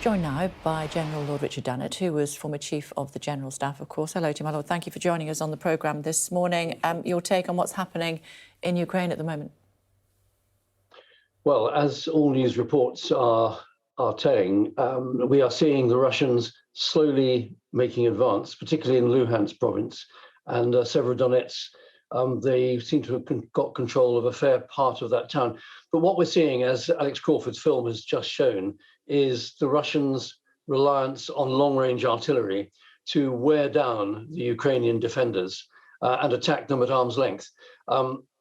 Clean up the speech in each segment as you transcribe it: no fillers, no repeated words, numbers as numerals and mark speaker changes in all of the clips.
Speaker 1: Joined now by General Lord Richard Dannatt, who was former Chief of the General Staff, of course. Hello to you, my Lord. Thank you for joining us on the programme this morning. Your take on what's happening in Ukraine at the moment?
Speaker 2: Well, as all news reports are telling, we are seeing the Russians slowly making advance, particularly in Luhansk province and Severodonetsk. They seem to have got control of a fair part of that town. But what we're seeing, as Alex Crawford's film has just shown, is the Russians' reliance on long-range artillery to wear down the Ukrainian defenders and attack them at arm's length.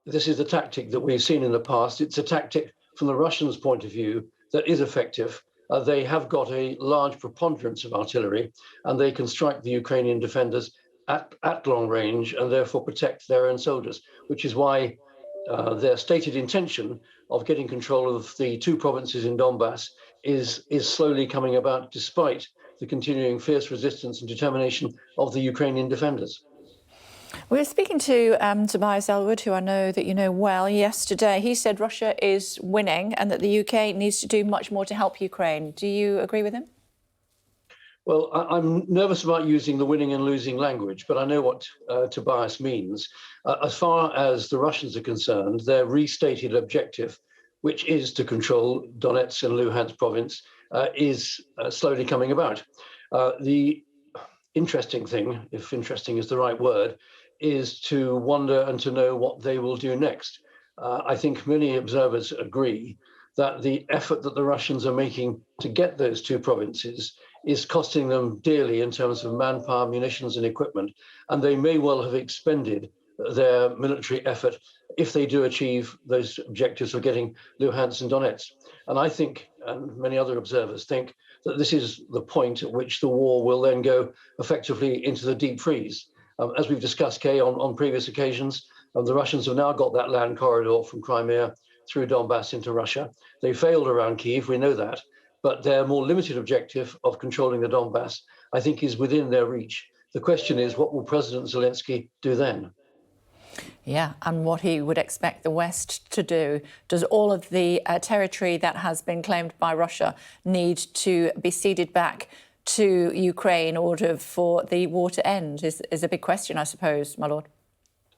Speaker 2: This is the tactic that we've seen in the past. It's a tactic from the Russians' point of view that is effective. They have got a large preponderance of artillery, and they can strike the Ukrainian defenders at long range and therefore protect their own soldiers, which is why their stated intention of getting control of the two provinces in Donbas is slowly coming about, despite the continuing fierce resistance and determination of the Ukrainian defenders.
Speaker 1: We were speaking to Tobias Ellwood, who I know that you know well, yesterday. He said Russia is winning and that the UK needs to do much more to help Ukraine. Do you agree with him?
Speaker 2: Well, I'm nervous about using the winning and losing language, but I know what Tobias means. As far as the Russians are concerned, their restated objective, which is to control Donetsk and Luhansk province, is slowly coming about. The interesting thing, if interesting is the right word, is to wonder and to know what they will do next. I think many observers agree that the effort that the Russians are making to get those two provinces is costing them dearly in terms of manpower, munitions and equipment, and they may well have expended their military effort if they do achieve those objectives of getting Luhansk and Donetsk. And I think, and many other observers think, that this is the point at which the war will then go effectively into the deep freeze. As we've discussed, Kay, on previous occasions, the Russians have now got that land corridor from Crimea through Donbass into Russia. They failed around Kyiv, we know that, but their more limited objective of controlling the Donbass, I think, is within their reach. The question is, what will President Zelensky do then?
Speaker 1: Yeah, and what he would expect the West to do. Does all of the territory that has been claimed by Russia need to be ceded back to Ukraine in order for the war to end? Is a big question, I suppose, my Lord.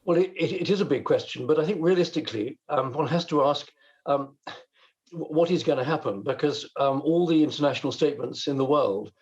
Speaker 2: Well, it is a big question, but I think realistically, one has to ask what is going to happen, because all the international statements in the world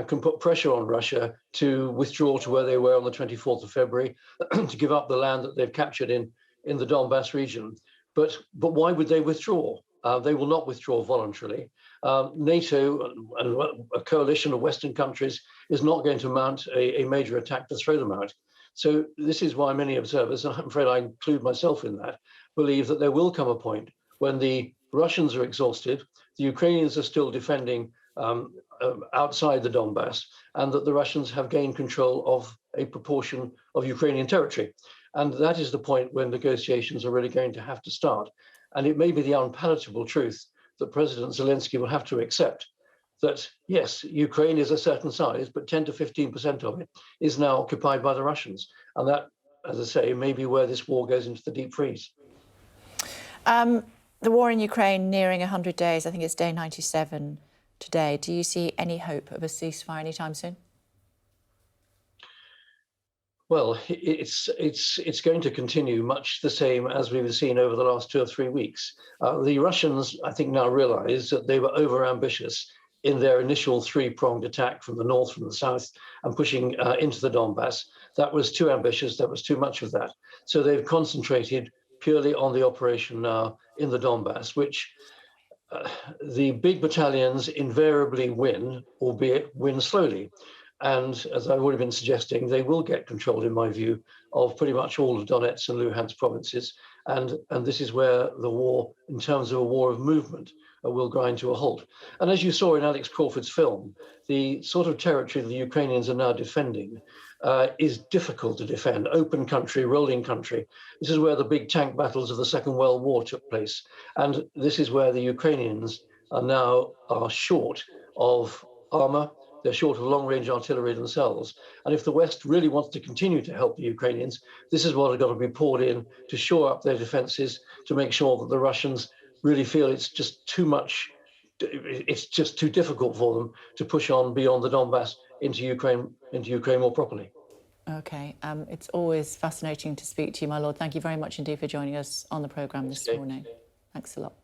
Speaker 2: can put pressure on Russia to withdraw to where they were on the 24th of February, to give up the land that they've captured in the Donbass region. But why would they withdraw? They will not withdraw voluntarily. NATO and a coalition of Western countries is not going to mount a major attack to throw them out. So this is why many observers, and I'm afraid I include myself in that, believe that there will come a point when the Russians are exhausted, the Ukrainians are still defending outside the Donbass, and that the Russians have gained control of a proportion of Ukrainian territory. And that is the point when negotiations are really going to have to start. And it may be the unpalatable truth that President Zelensky will have to accept that, yes, Ukraine is a certain size, but 10 to 15% of it is now occupied by the Russians. And that, as I say, may be where this war goes into the deep freeze.
Speaker 1: The war in Ukraine nearing 100 days, I think it's day 97 today. Do you see any hope of a ceasefire anytime soon?
Speaker 2: Well, it's going to continue much the same as we've seen over the last 2 or 3 weeks. The Russians, I think, now realize that they were overambitious in their initial three-pronged attack from the north, from the south, and pushing into the Donbass. That was too ambitious. That was too much of that. So they've concentrated purely on the operation now in the Donbass, which the big battalions invariably win, albeit win slowly. And as I've already been suggesting, they will get control, in my view, of pretty much all of Donetsk and Luhansk provinces. And this is where the war, in terms of a war of movement, will grind to a halt. And as you saw in Alex Crawford's film, the sort of territory the Ukrainians are now defending is difficult to defend. Open country, rolling country. This is where the big tank battles of the Second World War took place. And this is where the Ukrainians are short of armor. They're short of long-range artillery themselves. And if the West really wants to continue to help the Ukrainians, this is what has got to be poured in to shore up their defenses, to make sure that the Russians really feel it's just too much it's just too difficult for them to push on beyond the Donbas into Ukraine more properly.
Speaker 1: OK. It's always fascinating to speak to you, my lord. Thank you very much indeed for joining us on the programme this morning. Thanks a lot.